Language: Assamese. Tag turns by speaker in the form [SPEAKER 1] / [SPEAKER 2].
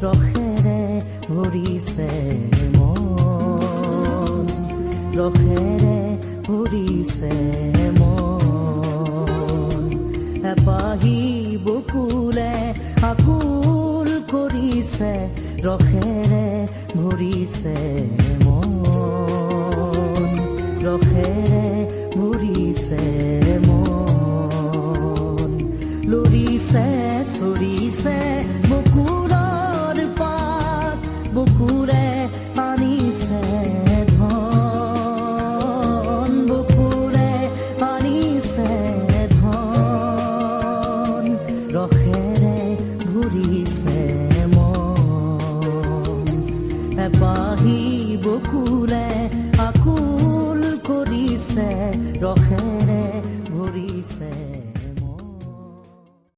[SPEAKER 1] ৰসেৰে ভৰিছে মন, ৰসেৰে ভৰিছে মন। এপাহি বকুলে আকুল কৰিছে, ৰসেৰে ভৰিছে মন, ৰসেৰে ভৰিছে মন। লৰিছে চৰিছে বকুলৰ পাত, বকুৰে আনিছে ধন, বকুৰে আনিছে ধন। ৰসেৰে ভৰিছে মন, এপাহি বকুলে